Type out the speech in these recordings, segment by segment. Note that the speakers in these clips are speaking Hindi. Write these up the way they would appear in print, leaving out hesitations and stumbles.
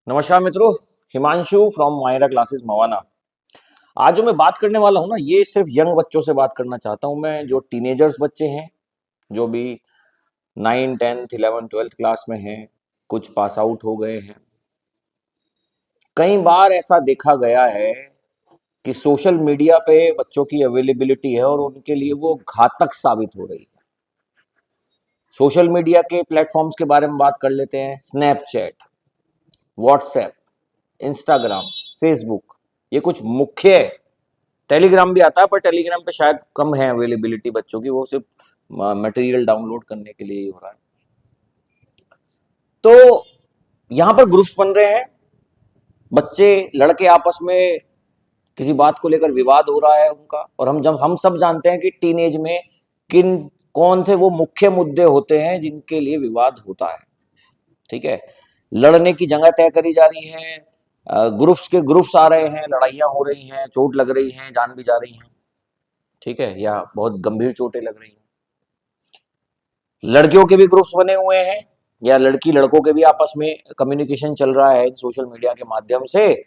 नमस्कार मित्रों। Himanshu from Myra classes Mawana. आज जो मैं बात करने वाला हूँ ना, ये सिर्फ यंग बच्चों से बात करना चाहता हूँ मैं, जो टीनेजर्स बच्चे हैं, जो भी 9, 10, 11, 12 क्लास में हैं, कुछ पास आउट हो गए हैं। कई बार ऐसा देखा गया है कि सोशल मीडिया पे बच्चों की अवेलेबिलिटी है और उनके लिए वो घातक साबित हो रही है। सोशल मीडिया के प्लेटफॉर्म्स के बारे में बात कर लेते हैं। स्नैपचैट, व्हाट्सएप, इंस्टाग्राम, फेसबुक, ये कुछ मुख्य है। टेलीग्राम भी आता है, पर टेलीग्राम पे शायद कम है अवेलेबिलिटी बच्चों की, वो सिर्फ मटेरियल डाउनलोड करने के लिए ही हो रहा है। तो यहाँ पर ग्रुप्स बन रहे हैं, बच्चे लड़के आपस में किसी बात को लेकर विवाद हो रहा है उनका। और हम सब जानते हैं कि टीनेज में किन कौन से वो मुख्य मुद्दे होते हैं जिनके लिए विवाद होता है। ठीक है, लड़ने की जगह तय करी जा रही है, ग्रुप्स के ग्रुप्स आ रहे हैं, लड़ाइयाँ हो रही हैं, चोट लग रही हैं, जान भी जा रही हैं। ठीक है, या बहुत गंभीर चोटें लग रही हैं। लड़कियों के भी ग्रुप्स बने हुए हैं, या लड़की लड़कों के भी आपस में कम्युनिकेशन चल रहा है सोशल मीडिया के माध्यम से,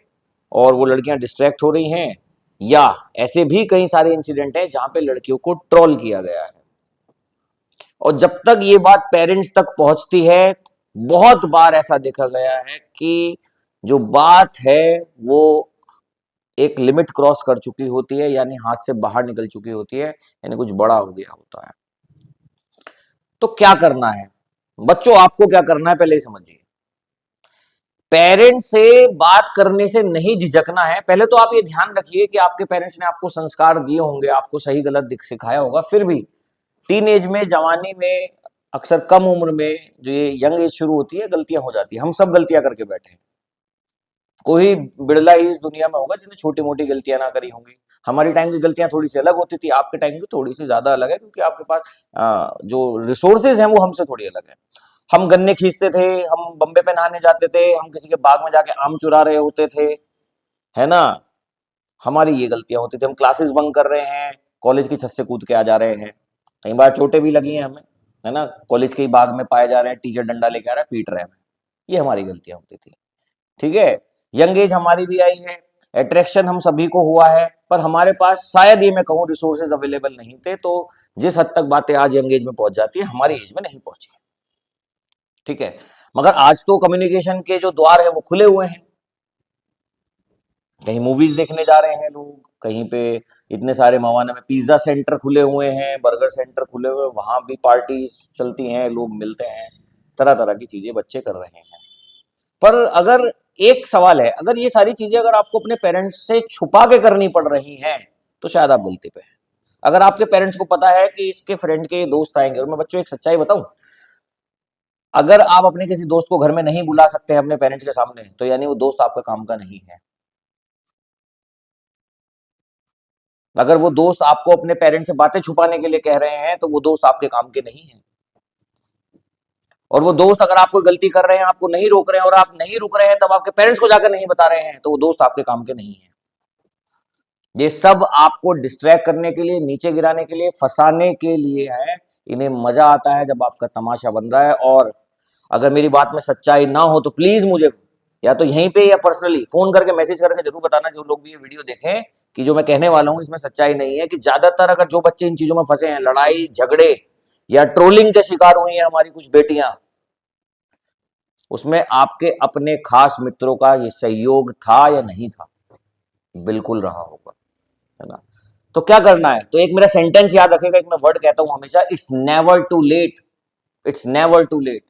और वो लड़कियां डिस्ट्रैक्ट हो रही हैं। या ऐसे भी कई सारे इंसिडेंट हैं जहां पे लड़कियों को ट्रोल किया गया है। और जब तक ये बात पेरेंट्स तक पहुंचती है, बहुत बार ऐसा देखा गया है कि जो बात है वो एक लिमिट क्रॉस कर चुकी होती है, यानी हाथ से बाहर निकल चुकी होती है, यानी कुछ बड़ा हो गया होता है। तो क्या करना है बच्चों, आपको क्या करना है पहले ही समझिए। पेरेंट्स से बात करने से नहीं झिझकना है। पहले तो आप ये ध्यान रखिए कि आपके पेरेंट्स ने आपको संस्कार दिए होंगे, आपको सही गलत सिखाया होगा। फिर भी टीन एज में, जवानी में, अक्सर कम उम्र में जो ये यंग एज शुरू होती है, गलतियां हो जाती है। हम सब गलतियां करके बैठे हैं, कोई बिरला ही इस दुनिया में होगा जिसने छोटी मोटी गलतियां ना करी होंगी। हमारी टाइम की गलतियां थोड़ी सी अलग होती थी, आपके टाइम की थोड़ी सी ज्यादा अलग है, क्योंकि आपके पास जो रिसोर्सेज हैं वो हमसे थोड़ी अलग है। हम गन्ने खींचते थे, हम बम्बे पे नहाने जाते थे, हम किसी के बाग में जाके आम चुरा रहे होते थे, है ना। हमारी ये गलतियां होती थी। हम क्लासेस बंक कर रहे हैं, कॉलेज की छत से कूद के आ जा रहे हैं। कई बार चोटें भी लगी हैं हमें, है ना। कॉलेज के ही बाग में पाए जा रहे हैं, टीचर डंडा लेके आ रहा है, पीट रहे हैं हमें। ये हमारी गलतियां होती थी। ठीक है, यंग एज हमारी भी आई है, अट्रैक्शन हम सभी को हुआ है, पर हमारे पास शायद, ये मैं कहूँ, रिसोर्सेज अवेलेबल नहीं थे। तो जिस हद तक बातें आज यंग एज में पहुंच जाती है, हमारी एज में नहीं पहुंची है। ठीक है, मगर आज तो कम्युनिकेशन के जो द्वार है वो खुले हुए हैं। कहीं मूवीज देखने जा रहे हैं लोग, कहीं पे इतने सारे मवाना में पिज्जा सेंटर खुले हुए हैं, बर्गर सेंटर खुले हुए हैं, वहां भी पार्टीज चलती हैं, लोग मिलते हैं, तरह तरह की चीजें बच्चे कर रहे हैं। पर अगर एक सवाल है, अगर ये सारी चीजें अगर आपको अपने पेरेंट्स से छुपा के करनी पड़ रही हैं, तो शायद आप गलती पे हैं। अगर आपके पेरेंट्स को पता है कि इसके फ्रेंड के दोस्त आएंगे, और मैं बच्चों एक सच्चाई बताऊं, अगर आप अपने किसी दोस्त को घर में नहीं बुला सकते हैं अपने पेरेंट्स के सामने, तो यानी वो दोस्त आपका काम का नहीं है। अगर वो दोस्त आपको अपने पेरेंट्स से बातें छुपाने के लिए कह रहे हैं, तो वो दोस्त आपके काम के नहीं है। और वो दोस्त अगर आप कोई गलती कर रहे हैं, आपको नहीं रोक रहे हैं, और आप नहीं रुक रहे हैं, तब आपके पेरेंट्स को जाकर नहीं बता रहे हैं, तो वो दोस्त आपके काम के नहीं है। ये सब आपको डिस्ट्रैक्ट करने के लिए, नीचे गिराने के लिए, फंसाने के लिए है। इन्हें मजा आता है जब आपका तमाशा बन रहा है। और अगर मेरी बात में सच्चाई ना हो तो प्लीज मुझे या तो यहीं पे या पर्सनली फोन करके, मैसेज करके जरूर बताना, जो लोग भी ये वीडियो देखें, कि जो मैं कहने वाला हूं इसमें सच्चाई नहीं है। कि ज्यादातर अगर जो बच्चे इन चीजों में फंसे हैं, लड़ाई झगड़े या ट्रोलिंग के शिकार हुई हैं हमारी कुछ बेटियां, उसमें आपके अपने खास मित्रों का ये सहयोग था या नहीं था? बिल्कुल रहा होगा, है ना। तो क्या करना है, तो एक मेरा सेंटेंस याद रखेगा, एक मैं वर्ड कहता हूं हमेशा, it's never too late. It's never too late.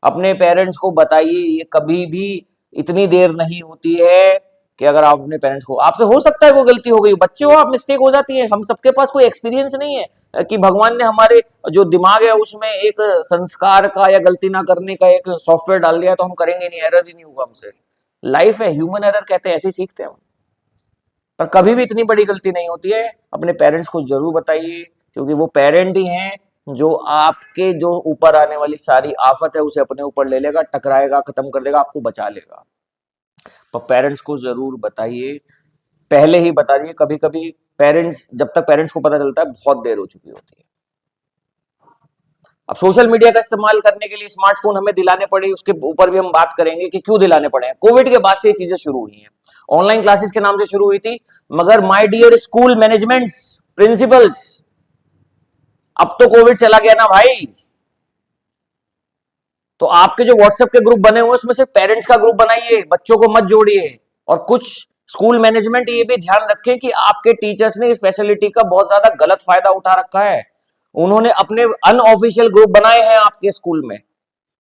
अपने पेरेंट्स को बताइए, ये कभी भी इतनी देर नहीं होती है कि अगर आप अपने पेरेंट्स को, आपसे हो सकता है कोई गलती हो गई, बच्चे हो आप, मिस्टेक हो जाती है। हम सबके पास कोई एक्सपीरियंस नहीं है कि भगवान ने हमारे जो दिमाग है उसमें एक संस्कार का या गलती ना करने का एक सॉफ्टवेयर डाल दिया तो हम करेंगे नहीं, एरर ही नहीं होगा हमसे। लाइफ है, ह्यूमन एरर कहते हैं, ऐसे ही सीखते हैं हम। पर कभी भी इतनी बड़ी गलती नहीं होती है। अपने पेरेंट्स को जरूर बताइए, क्योंकि वो पेरेंट ही हैं जो आपके जो ऊपर आने वाली सारी आफत है उसे अपने ऊपर ले लेगा, टकराएगा, खत्म कर देगा, आपको बचा लेगा। पर पेरेंट्स को जरूर बताइए, पहले ही बता दिए। कभी कभी पेरेंट्स, जब तक पेरेंट्स को पता चलता है बहुत देर हो चुकी होती है। अब सोशल मीडिया का इस्तेमाल करने के लिए स्मार्टफोन हमें दिलाने पड़े, उसके ऊपर भी हम बात करेंगे कि क्यों दिलाने पड़े हैं। कोविड के बाद से ये चीजें शुरू हुई हैं, ऑनलाइन क्लासेस के नाम से शुरू हुई थी, मगर my dear school managements, principals, अब तो कोविड चला गया ना भाई, तो आपके जो व्हाट्सएप के ग्रुप बने हुए उसमें सिर्फ पेरेंट्स का ग्रुप बनाइए, बच्चों को मत जोड़िए। और कुछ स्कूल मैनेजमेंट ये भी ध्यान रखें कि आपके टीचर्स ने इस फैसिलिटी का बहुत ज्यादा गलत फायदा उठा रखा है। उन्होंने अपने अनऑफिशियल ग्रुप बनाए हैं आपके स्कूल में,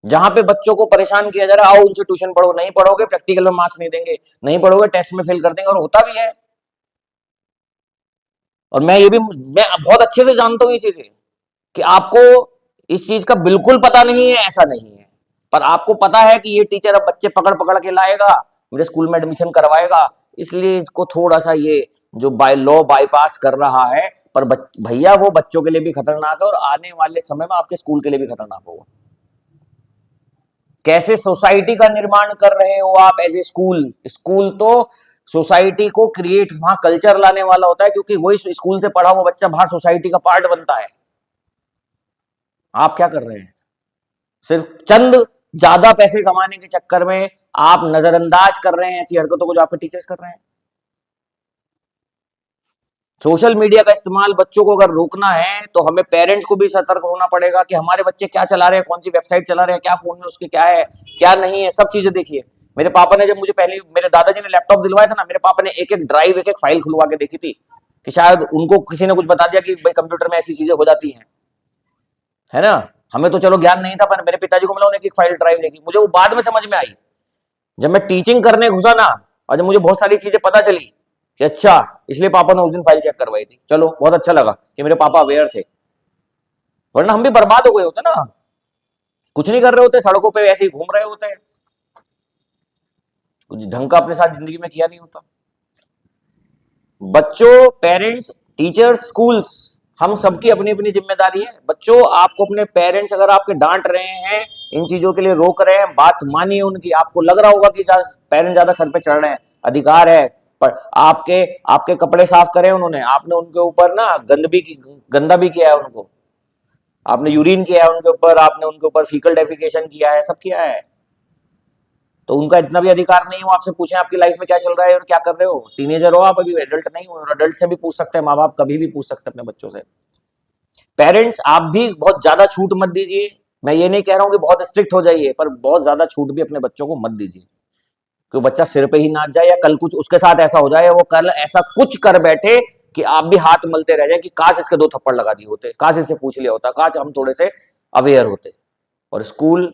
जहां पे बच्चों को परेशान किया जा रहा है, आओ उनसे ट्यूशन पढ़ो, नहीं पढ़ोगे प्रैक्टिकल में मार्क्स नहीं देंगे, नहीं पढ़ोगे टेस्ट में फेल कर देंगे, और होता भी है। और मैं बहुत अच्छे से जानता हूं ये चीजें कि आपको इस चीज का बिल्कुल पता नहीं है, ऐसा नहीं है, पर आपको पता है कि ये टीचर अब बच्चे पकड़ पकड़ के लाएगा, मेरे स्कूल में एडमिशन करवाएगा, इसलिए इसको थोड़ा सा ये जो बाय लॉ बाईपास कर रहा है, पर भैया वो बच्चों के लिए भी खतरनाक है और आने वाले समय में आपके स्कूल के लिए भी खतरनाक होगा। कैसे सोसाइटी का निर्माण कर रहे हो आप एज ए स्कूल। स्कूल तो सोसाइटी को क्रिएट, वहां कल्चर लाने वाला होता है, क्योंकि वही स्कूल से पढ़ा हुआ बच्चा बाहर सोसाइटी का पार्ट बनता है। आप क्या कर रहे हैं, सिर्फ चंद ज्यादा पैसे कमाने के चक्कर में आप नजरअंदाज कर रहे हैं ऐसी हरकतों को जो आपके टीचर्स कर रहे हैं। सोशल मीडिया का इस्तेमाल बच्चों को अगर रोकना है तो हमें पेरेंट्स को भी सतर्क होना पड़ेगा कि हमारे बच्चे क्या चला रहे हैं, कौन सी वेबसाइट चला रहे हैं, क्या फोन में उसके क्या है क्या नहीं है, सब चीजें देखिए। मेरे पापा ने जब मुझे पहले मेरे दादाजी ने लैपटॉप दिलवाया था ना, मेरे पापा ने एक एक ड्राइव एक एक फाइल खुलवा के देखी थी कि शायद उनको किसी ने कुछ बता दिया कि भाई कंप्यूटर में ऐसी चीजें हो जाती हैं, है ना। हमें तो चलो ज्ञान नहीं था, पर मेरे पिताजी को मिला, उन्हें एक फाइल ड्राइव देखी, मुझे वो बाद में समझ में आई जब मैं टीचिंग करने घुसा ना, और जब मुझे बहुत सारी चीजें पता चली कि अच्छा इसलिए पापा ने उस दिन फाइल चेक करवाई थी। चलो बहुत अच्छा लगा कि मेरे पापा अवेयर थे, वरना हम भी बर्बाद हो गए होते ना, कुछ नहीं कर रहे होते, सड़कों पे ऐसे ही घूम रहे होते, कुछ ढंग का अपने साथ जिंदगी में किया नहीं होता। बच्चों, पेरेंट्स, टीचर्स, स्कूल्स, हम सबकी अपनी अपनी जिम्मेदारी है। बच्चों, आपको अपने पेरेंट्स अगर आपके डांट रहे हैं, इन चीजों के लिए रोक रहे हैं, बात मानिए उनकी। आपको लग रहा होगा कि पेरेंट्स ज्यादा सर पे चढ़ रहे हैं, अधिकार है, पर आपके आपके कपड़े साफ करे उन्होंने, आपने उनके ऊपर ना गंदा भी किया है, उनको आपने यूरिन किया है उनके ऊपर, आपने उनके ऊपर फीकल डेफिकेशन किया है, सब किया है, तो उनका इतना भी अधिकार नहीं हो आपसे पूछें आपकी लाइफ में क्या चल रहा है और क्या कर रहे हो। टीनेजर हो आप, अभी एडल्ट नहीं हो, और एडल्ट से भी पूछ सकते हैं, माँ बाप कभी भी पूछ सकते हैं अपने बच्चों से। पेरेंट्स, आप भी बहुत ज्यादा छूट मत दीजिए। मैं ये नहीं कह रहा हूं कि बहुत स्ट्रिक्ट हो जाइए, पर बहुत ज्यादा छूट भी अपने बच्चों को मत दीजिए, क्योंकि बच्चा सिर पे ही नाच जाए या कल कुछ उसके साथ ऐसा हो जाए, वो कल ऐसा कुछ कर बैठे कि आप भी हाथ मलते रह जाए कि काश इसके 2 थप्पड़ लगा दिए होते, काश इससे पूछ लिया होता, काश हम थोड़े से अवेयर होते। और स्कूल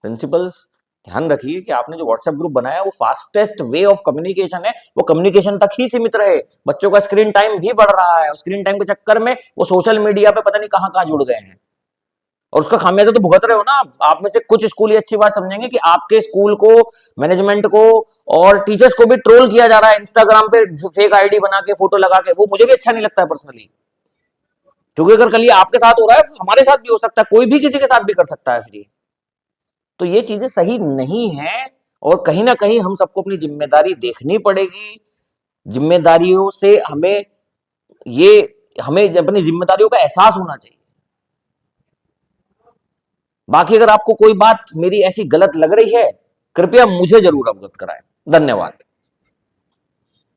प्रिंसिपल्स, ध्यान रखिए कि आपने जो व्हाट्सएप ग्रुप बनाया वो फास्टेस्ट वे ऑफ कम्युनिकेशन है, वो कम्युनिकेशन तक ही सीमित रहे। बच्चों का स्क्रीन टाइम भी बढ़ रहा है, स्क्रीन टाइम के चक्कर में वो सोशल मीडिया पे पता नहीं कहां कहां जुड़ गए हैं, और उसका खामियाजा तो भुगत रहे हो ना आप में से कुछ स्कूल ये अच्छी बात समझेंगे कि आपके स्कूल को, मैनेजमेंट को और टीचर्स को भी ट्रोल किया जा रहा है इंस्टाग्राम पे, फेक आईडी बना के, फोटो लगा के। वो मुझे भी अच्छा नहीं लगता है पर्सनली, क्योंकि अगर कल ये आपके साथ हो रहा है, हमारे साथ भी हो सकता है, कोई भी किसी के साथ भी कर सकता है फिर। तो ये चीजें सही नहीं है, और कहीं ना कहीं हम सबको अपनी जिम्मेदारी देखनी पड़ेगी। जिम्मेदारियों से हमें अपनी जिम्मेदारियों का एहसास होना चाहिए। बाकी अगर आपको कोई बात मेरी ऐसी गलत लग रही है, कृपया मुझे जरूर अवगत कराएं। धन्यवाद।